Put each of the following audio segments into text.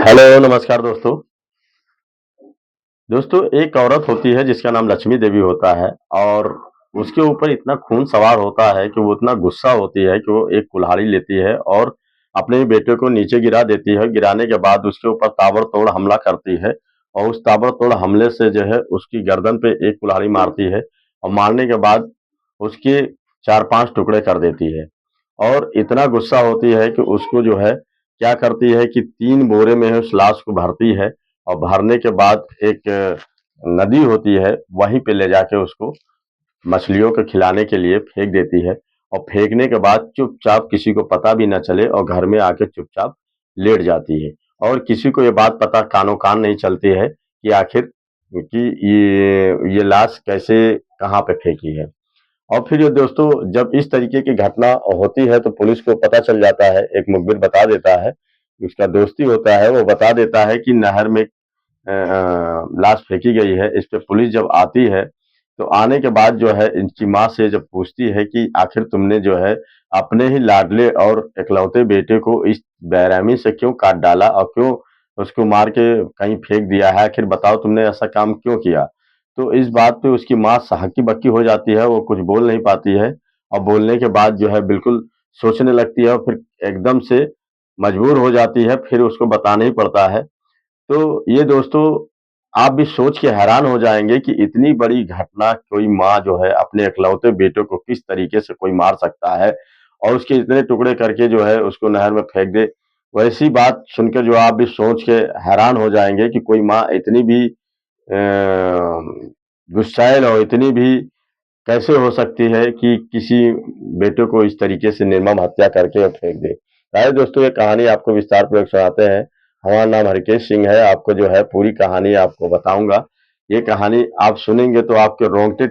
Hello, नमस्कार दोस्तों। दोस्तों, एक औरत होती है जिसका नाम लक्ष्मी देवी होता है और उसके ऊपर इतना खून सवार होता है कि वो इतना गुस्सा होती है कि वो एक कुल्हाड़ी लेती है और अपने ही बेटे को नीचे गिरा देती है। गिराने के बाद उसके ऊपर ताबड़तोड़ हमला करती है और उस ताबड़तोड़ हमले से जो है उसकी गर्दन पे एक कुल्हाड़ी मारती है और मारने के बाद उसके 4-5 टुकड़े कर देती है। और इतना गुस्सा होती है कि उसको जो है क्या करती है कि 3 बोरे में उस लाश को भरती है और भरने के बाद एक नदी होती है, वहीं पे ले जाके उसको मछलियों को खिलाने के लिए फेंक देती है और फेंकने के बाद चुपचाप किसी को पता भी ना चले और घर में आके चुपचाप लेट जाती है और किसी को ये बात पता कानो-कान नहीं चलती है कि आखिर कि ये लाश कैसे कहाँ पे फेंकी है। और फिर ये दोस्तों जब इस तरीके की घटना होती है तो पुलिस को पता चल जाता है, एक मुखबिर बता देता है, उसका दोस्ती होता है, वो बता देता है कि नहर में लाश फेंकी गई है। इस पे पुलिस जब आती है, तो आने के बाद जो है इनकी माँ से जब पूछती है कि आखिर तुमने जो है अपने ही लाडले और इकलौते बेटे को इस बेरहमी से क्यों काट डाला और क्यों उसको मार के कहीं फेंक दिया है? आखिर बताओ तुमने ऐसा काम क्यों किया? तो इस बात पे उसकी माँ हक्की-बक्की हो जाती है, वो कुछ बोल नहीं पाती है और बोलने के बाद जो है बिल्कुल सोचने लगती है और फिर एकदम से मजबूर हो जाती है, फिर उसको बताना ही पड़ता है। तो ये दोस्तों आप भी सोच के हैरान हो जाएँगे कि इतनी बड़ी घटना कोई माँ जो है अपने इकलौते बेटे को किस तरीके से कोई मार सकता है और उसके इतने टुकड़े करके जो है उसको नहर में फेंक दे। वैसी बात सुनकर जो आप भी सोच के हैरान हो जाएँगे कि कोई माँ इतनी भी गुस्सैल और इतनी भी कैसे हो सकती है कि किसी बेटे को इस तरीके से निर्मम हत्या करके और फेंक दे। आइए दोस्तों ये कहानी आपको विस्तार पूर्वक सुनाते हैं। हमारा नाम हरकेश सिंह है, आपको जो है पूरी कहानी आपको बताऊँगा। ये कहानी आप सुनेंगे तो आपके रोंगटे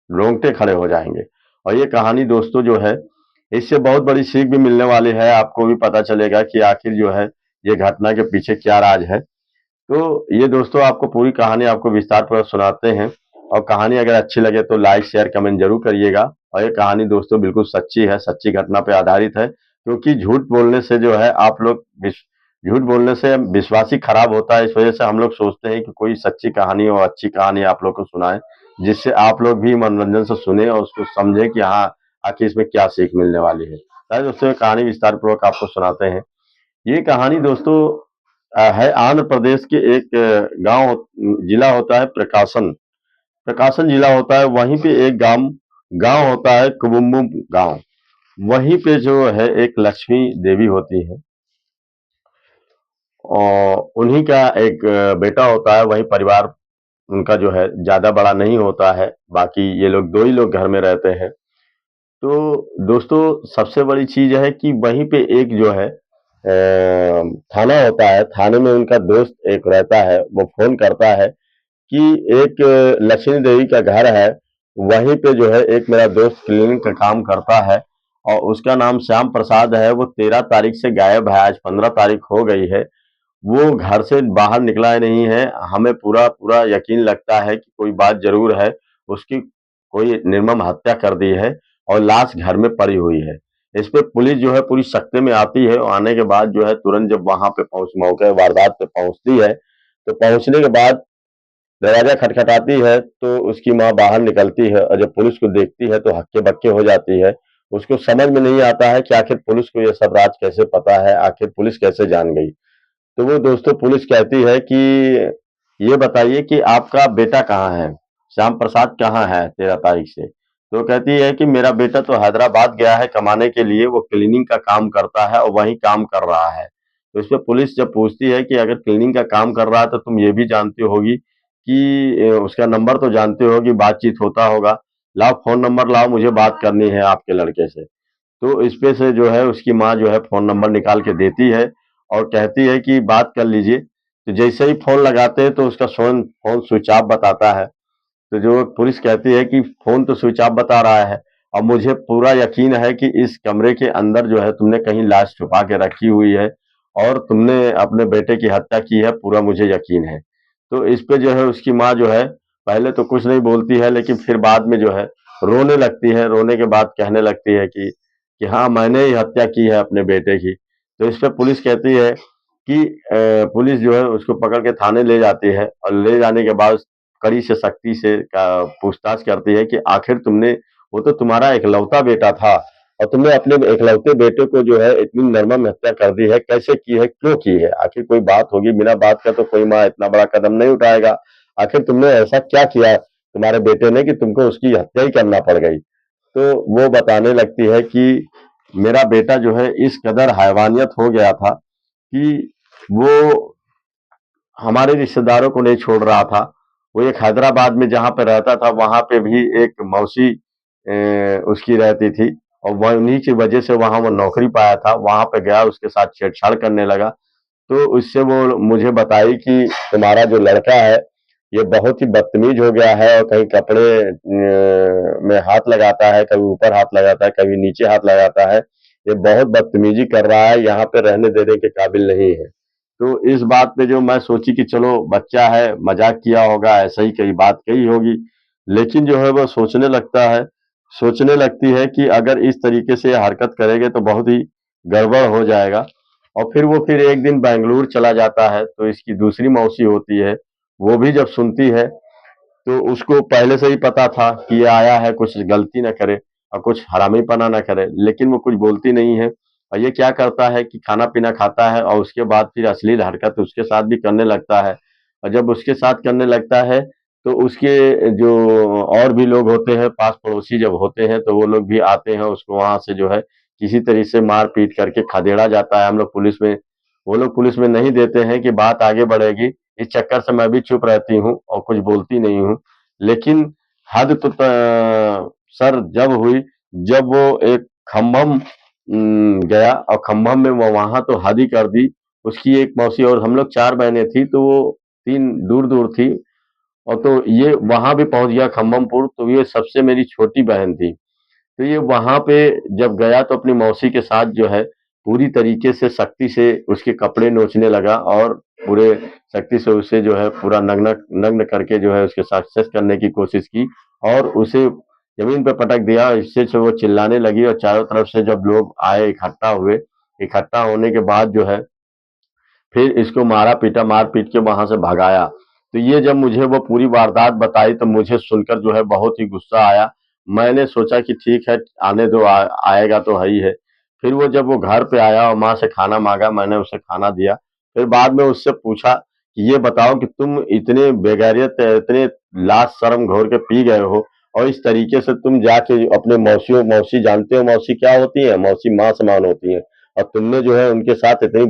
रोंगटे खड़े हो जाएँगे। और ये कहानी दोस्तों जो है, इससे बहुत बड़ी सीख भी मिलने वाली है, आपको भी पता चलेगा कि आखिर जो है, ये घटना के पीछे क्या राज है। तो ये दोस्तों आपको पूरी कहानी आपको विस्तारपूर्वक सुनाते हैं और कहानी अगर अच्छी लगे तो लाइक, शेयर, कमेंट ज़रूर करिएगा और ये कहानी दोस्तों बिल्कुल सच्ची है, सच्ची घटना पे आधारित है क्योंकि झूठ बोलने से जो है आप लोग झूठ बोलने से विश्वास ही खराब होता है, इस वजह से हम लोग सोचते हैं कि कोई सच्ची कहानी और अच्छी कहानी आप लोग को सुनाएँ, जिससे आप लोग भी मनोरंजन से सुने और उसको समझें कि हाँ, आखिर इसमें क्या सीख मिलने वाली है। चलिए दोस्तों ये कहानी विस्तारपूर्वक आपको सुनाते हैं। ये कहानी दोस्तों है आंध्र प्रदेश के एक जिला होता है प्रकाशन। प्रकाशन जिला होता है वहीं पे एक गांव होता है कुबुम्बुम गांव। वहीं पे जो है एक लक्ष्मी देवी होती है और उन्हीं का एक बेटा होता है। वही परिवार उनका जो है ज्यादा बड़ा नहीं होता है। बाकी ये लोग 2 ही लोग घर में रहते हैं। तो दोस्तों सबसे बड़ी चीज है कि वहीं पे एक जो है थाना होता है, थाने में उनका दोस्त एक रहता है, वो फ़ोन करता है कि एक लक्ष्मी देवी का घर है, वहीं पे जो है एक मेरा दोस्त क्लीनिंग का काम करता है और उसका नाम श्याम प्रसाद है, वो 13 तारीख से गायब है, आज 15 तारीख हो गई है। वो घर से बाहर निकला ही नहीं है, हमें पूरा-पूरा यकीन लगता है कि कोई बात ज़रूर है, उसकी कोई निर्मम हत्या कर दी है और लाश घर में पड़ी हुई है। इस पे पुलिस जो है पूरी सख्ते में आती है और आने के बाद जो है तुरंत जब वहाँ पे मौके वारदात पे पहुँचती है, तो पहुँचने के बाद दरवाज़ा खटखटाती है तो उसकी माँ बाहर निकलती है और जब पुलिस को देखती है तो हक्के-बक्के हो जाती है। उसको समझ में नहीं आता है कि आखिर पुलिस को ये सब राज कैसे पता है, आखिर पुलिस कैसे जान गई? तो वो दोस्तों पुलिस कहती है कि ये बताइए कि आपका बेटा कहाँ है? श्याम प्रसाद कहाँ है 13 तारीख से? तो कहती है कि मेरा बेटा तो हैदराबाद गया है कमाने के लिए, वो क्लीनिंग का काम करता है और वहीं काम कर रहा है। तो इस पे पुलिस जब पूछती है कि अगर क्लीनिंग का काम कर रहा है तो तुम ये भी जानती होगी कि उसका नंबर तो जानते होगी, बातचीत होता होगा। लाओ फ़ोन नंबर लाओ, मुझे बात करनी है आपके लड़के से। तो इस पे से जो है उसकी माँ जो है फ़ोन नंबर निकाल के देती है और कहती है कि बात कर लीजिए। तो जैसे ही फ़ोन लगाते हैं तो उसका फ़ोन स्विच ऑफ बताता है। तो जो पुलिस कहती है कि फ़ोन तो स्विच ऑफ बता रहा है और मुझे पूरा यकीन है कि इस कमरे के अंदर जो है तुमने कहीं लाश छुपा के रखी हुई है और तुमने अपने बेटे की हत्या की है, पूरा मुझे यकीन है। तो इस पे जो है उसकी माँ जो है पहले तो कुछ नहीं बोलती है लेकिन फिर बाद में जो है रोने लगती है, रोने के बाद कहने लगती है कि हाँ, मैंने ही हत्या की है अपने बेटे की। तो इस पे पुलिस कहती है कि पुलिस जो है उसको पकड़ के थाने ले जाती है और ले जाने के बाद कड़ी से सख्ती से पूछताछ करती है कि आखिर तुमने, वो तो तुम्हारा इकलौता बेटा था और तुमने अपने इकलौते बेटे को जो है इतनी निर्मम हत्या कर दी है, कैसे की है, क्यों की है? आखिर कोई बात होगी, बिना बात का तो कोई माँ इतना बड़ा कदम नहीं उठाएगा। आखिर तुमने ऐसा क्या किया तुम्हारे बेटे ने कि तुमको उसकी हत्या ही करना पड़ गई? तो वो बताने लगती है कि मेरा बेटा जो है इस कदर हैवानियत हो गया था कि वो हमारे रिश्तेदारों को नहीं छोड़ रहा था। वो एक हैदराबाद में जहाँ पे रहता था वहाँ पे भी एक मौसी उसकी रहती थी और वह उन्हीं की वजह से वहाँ वो नौकरी पाया था। वहाँ पे गया, उसके साथ छेड़छाड़ करने लगा। तो उससे वो मुझे बताई कि तुम्हारा जो लड़का है ये बहुत ही बदतमीज हो गया है और कहीं कपड़े में हाथ लगाता है, कभी ऊपर हाथ लगाता है, कभी नीचे हाथ लगाता है। ये बहुत बदतमीजी कर रहा है, यहाँ पे रहने देने के काबिल नहीं है। तो इस बात पे जो मैं सोची कि चलो बच्चा है, मजाक किया होगा, ऐसा ही कहीं बात कही होगी। लेकिन जो है वो सोचने लगता है, सोचने लगती है कि अगर इस तरीके से हरकत करेंगे तो बहुत ही गड़बड़ हो जाएगा। और फिर एक दिन बैंगलोर चला जाता है, तो इसकी दूसरी मौसी होती है, वो भी जब सुनती है तो उसको पहले से ही पता था कि ये आया है कुछ गलती ना करे और कुछ हरामीपना ना करे, लेकिन वो कुछ बोलती नहीं है। और ये क्या करता है कि खाना पीना खाता है और उसके बाद फिर अश्लील हरकत उसके साथ भी करने लगता है। और जब उसके साथ करने लगता है तो उसके जो और भी लोग होते हैं, पास पड़ोसी जब होते हैं, तो वो लोग भी आते हैं, उसको वहां से जो है किसी तरह से मार पीट करके खदेड़ा जाता है। हम लोग पुलिस में, वो लोग पुलिस में नहीं देते हैं कि बात आगे बढ़ेगी, इस चक्कर से मैं भी चुप रहती हूँ और कुछ बोलती नहीं हूँ। लेकिन हद तो सर जब हुई, जब वो एक खम्भम गया और खम्भम में वो वहां तो हद ही कर दी। उसकी एक मौसी और हम लोग 4 बहनें थी, तो वो 3 दूर-दूर थी और तो ये वहां भी पहुंच गया खम्भमपुर, तो ये सबसे मेरी छोटी बहन थी। तो ये वहां पे जब गया तो अपनी मौसी के साथ जो है पूरी तरीके से सख्ती से उसके कपड़े नोचने लगा और पूरे सख्ती से उसे जो है पूरा नग्न नग्न करके जो है उसके साथ सेक्स करने की कोशिश की और उसे जमीन पे पटक दिया। इससे से वो चिल्लाने लगी और चारों तरफ से जब लोग आए इकट्ठा हुए, इकट्ठा होने के बाद जो है फिर इसको मारा पीटा, मार पीट के वहां से भगाया। तो ये जब मुझे वो पूरी वारदात बताई तो मुझे सुनकर जो है बहुत ही गुस्सा आया। मैंने सोचा कि ठीक है, आने दो, आएगा तो है ही है। फिर वो जब वो घर पे आया और माँ से खाना मांगा, मैंने उसे खाना दिया। फिर बाद में उससे पूछा कि ये बताओ कि तुम इतने बेगैरत, इतने लाज शर्म घोर के पी गए हो और इस तरीके से तुम जाके अपने मौसियों, मौसी जानते हो मौसी क्या होती है? मौसी माँ समान होती है और तुमने जो है उनके साथ इतनी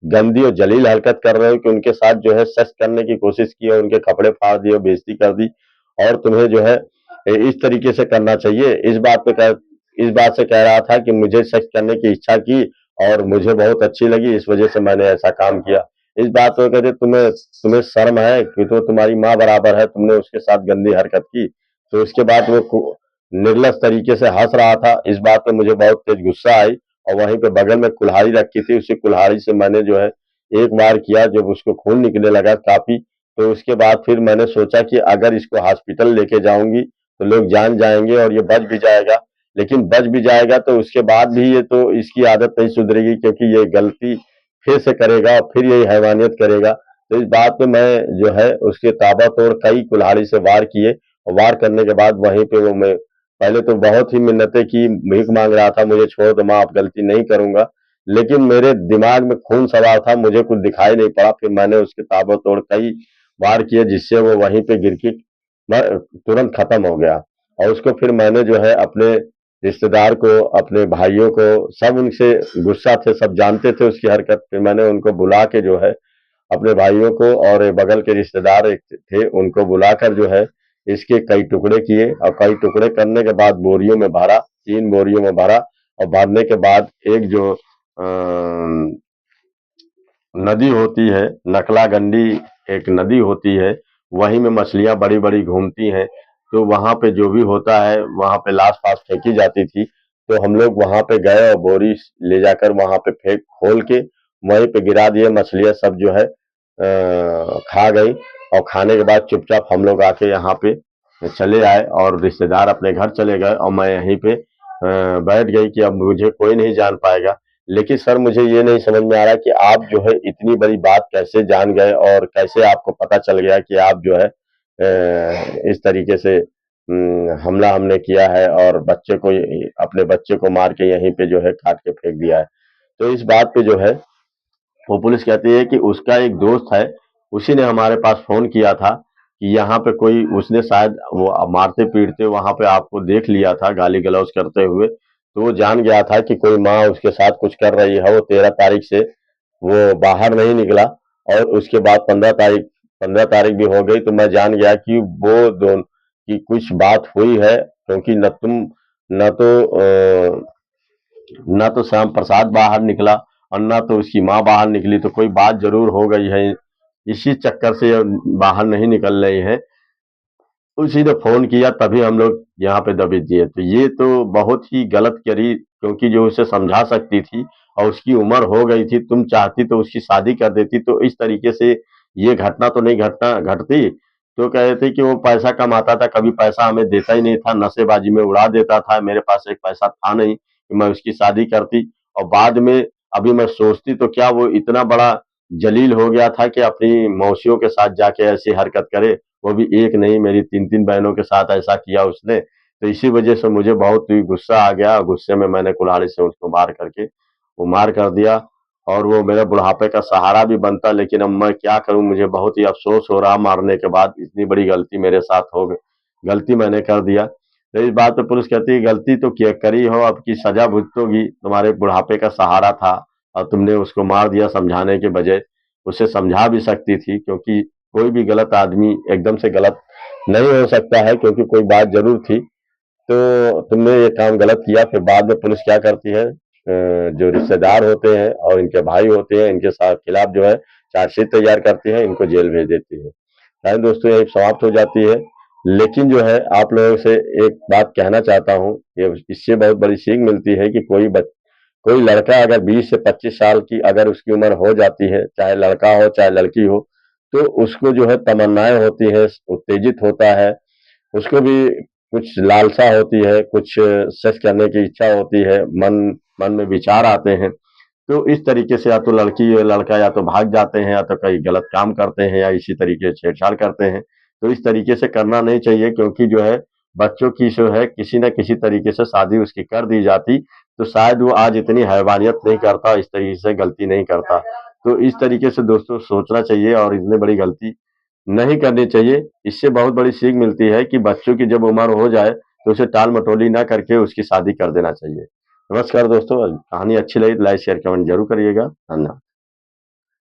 गंदी और जलील हरकत कर रहे हो कि उनके साथ जो है सेक्स करने की कोशिश की और उनके कपड़े फाड़ दिए और बेइज्जती कर दी और तुम्हें जो है इस तरीके से करना चाहिए। इस बात से कह रहा था कि मुझे सेक्स करने की इच्छा की और मुझे बहुत अच्छी लगी, इस वजह से मैंने ऐसा काम किया। इस बात को कहते तुम्हें तुम्हें शर्म है कि तो तुम्हारी माँ बराबर है, तुमने उसके साथ गंदी हरकत की। तो इसके बाद वो निर्लज तरीके से हंस रहा था। इस बात पे मुझे बहुत तेज गुस्सा आई और वहीं पे बगल में कुल्हाड़ी रखी थी, उसी कुल्हाड़ी से मैंने जो है एक बार किया। जब उसको खून निकलने लगा काफी, तो उसके बाद फिर मैंने सोचा कि अगर इसको हॉस्पिटल लेके जाऊंगी तो लोग जान जाएंगे और ये बच भी जाएगा। लेकिन बच भी जाएगा तो उसके बाद भी ये तो इसकी आदत नहीं सुधरेगी, क्योंकि ये गलती फिर से करेगा और फिर यही हैवानियत करेगा। तो इस बात पे मैं जो है उसके ताबड़तोड़ कई कुल्हाड़ी से वार किए और वार करने के बाद वहीं पे वो मैं पहले तो बहुत ही मिन्नतें की, भीख मांग रहा था, मुझे छोड़ दो माँ, अब गलती नहीं करूंगा। लेकिन मेरे दिमाग में खून सवार था, मुझे कुछ दिखाई नहीं पड़ा। फिर मैंने उसके ताबड़तोड़ कई वार किए जिससे वो वहीं पे गिर के तुरंत खत्म हो गया। और उसको फिर मैंने जो है अपने रिश्तेदार को, अपने भाइयों को, सब उनसे गुस्सा थे, सब जानते थे उसकी हरकत। फिर मैंने उनको बुला के जो है अपने भाइयों को और बगल के रिश्तेदार एक थे उनको बुलाकर जो है इसके कई टुकड़े किए और कई टुकड़े करने के बाद बोरियों में भरा, 3 बोरियों में भरा और भरने के बाद एक जो नदी होती है, नकला गंडी एक नदी होती है, वहीं में मछलियां बड़ी बड़ी घूमती हैं। तो वहां पे जो भी होता है वहां पे लाश फाश फेंकी जाती थी। तो हम लोग वहां पे गए और बोरी ले जाकर वहां पे फेंक खोल के वहीं पे गिरा दिए। मछलियां सब जो है खा गई और खाने के बाद चुपचाप हम लोग आके यहाँ पे चले आए और रिश्तेदार अपने घर चले गए और मैं यहीं पे बैठ गई कि अब मुझे कोई नहीं जान पाएगा। लेकिन सर मुझे ये नहीं समझ में आ रहा कि आप जो है इतनी बड़ी बात कैसे जान गए और कैसे आपको पता चल गया कि आप जो है इस तरीके से हमला हमने किया है और बच्चे को अपने बच्चे को मार के यहीं पे जो है काट के फेंक दिया है। तो इस बात पे जो है वो पुलिस कहती है कि उसका एक दोस्त है, उसी ने हमारे पास फ़ोन किया था कि यहाँ पे कोई उसने शायद वो मारते-पीटते वहाँ पे आपको देख लिया था गाली-गलौज करते हुए, तो वो जान गया था कि कोई माँ उसके साथ कुछ कर रही है, वो 13 तारीख से वो बाहर नहीं निकला और उसके बाद 15 तारीख भी हो गई तो मैं जान गया कि वो दोन कि कुछ बात हुई है क्योंकि न तो ना तो श्याम प्रसाद बाहर निकला और ना तो उसकी माँ बाहर निकली तो कोई बात जरूर हो गई है इसी चक्कर से ये बाहर नहीं निकल रही है उसी ने फ़ोन किया तभी हम लोग यहाँ पे दबिश दिए। तो ये तो बहुत ही गलत करी क्योंकि जो उसे समझा सकती थी और उसकी उम्र हो गई थी, तुम चाहती तो उसकी शादी कर देती तो इस तरीके से ये घटना तो नहीं घटती। तो कह रहे थे कि वो पैसा कमाता था, कभी पैसा हमें देता ही नहीं था, नशेबाजी में उड़ा देता था, मेरे पास एक पैसा था नहीं कि मैं उसकी शादी करती और बाद में अभी मैं सोचती तो क्या वो इतना बड़ा जलील हो गया था कि अपनी मौसियों के साथ जाके ऐसी हरकत करे वो भी एक नहीं मेरी 3-3 बहनों के साथ ऐसा किया उसने। तो इसी वजह से मुझे बहुत ही गुस्सा आ गया, गुस्से में मैंने कुल्हाड़ी से उसको मार करके वो मार कर दिया और वो मेरे बुढ़ापे का सहारा भी बनता लेकिन अब मैं क्या करूँ मुझे बहुत ही अफ़सोस हो रहा मारने के बाद इतनी बड़ी गलती मेरे साथ हो गई गलती मैंने कर दिया। तो इस बात पे पुलिस कहती है गलती तो किया करी हो अब की सज़ा भुगतोगी, तुम्हारे बुढ़ापे का सहारा था और तुमने उसको मार दिया समझाने के बजाय। उसे समझा भी सकती थी क्योंकि कोई भी गलत आदमी एकदम से गलत नहीं हो सकता है क्योंकि कोई बात जरूर थी तो तुमने ये काम गलत किया फिर बाद में पुलिस क्या करती है जो रिश्तेदार होते हैं और इनके भाई होते हैं इनके साथ खिलाफ जो है चार्जशीट तैयार करती है इनको जेल भेज देती है। शायद दोस्तों यही समाप्त हो जाती है लेकिन जो है आप लोगों से एक बात कहना चाहता हूँ ये इससे बहुत बड़ी सीख मिलती है कि कोई लड़का अगर 20 से 25 साल की अगर उसकी उम्र हो जाती है चाहे लड़का हो चाहे लड़की हो तो उसको जो है तमन्नाएं होती है उत्तेजित होता है उसको भी कुछ लालसा होती है कुछ सेक्स करने की इच्छा होती है मन मन में विचार आते हैं तो इस तरीके से या तो लड़की या लड़का या तो भाग जाते हैं या तो कहीं गलत काम करते हैं या इसी तरीके से छेड़छाड़ करते हैं तो इस तरीके से करना नहीं चाहिए क्योंकि जो है बच्चों की जो है किसी न किसी तरीके से शादी उसकी कर दी जाती तो शायद वो आज इतनी हैवानियत नहीं करता इस तरीके से गलती नहीं करता तो इस तरीके से दोस्तों सोचना चाहिए और इतनी बड़ी गलती नहीं करनी चाहिए इससे बहुत बड़ी सीख मिलती है कि बच्चों की जब उम्र हो जाए तो उसे टाल मटोली ना करके उसकी शादी कर देना चाहिए। नमस्कार दोस्तों, कहानी अच्छी लगी तो लाइक शेयर कमेंट जरूर करिएगा। धन्यवाद।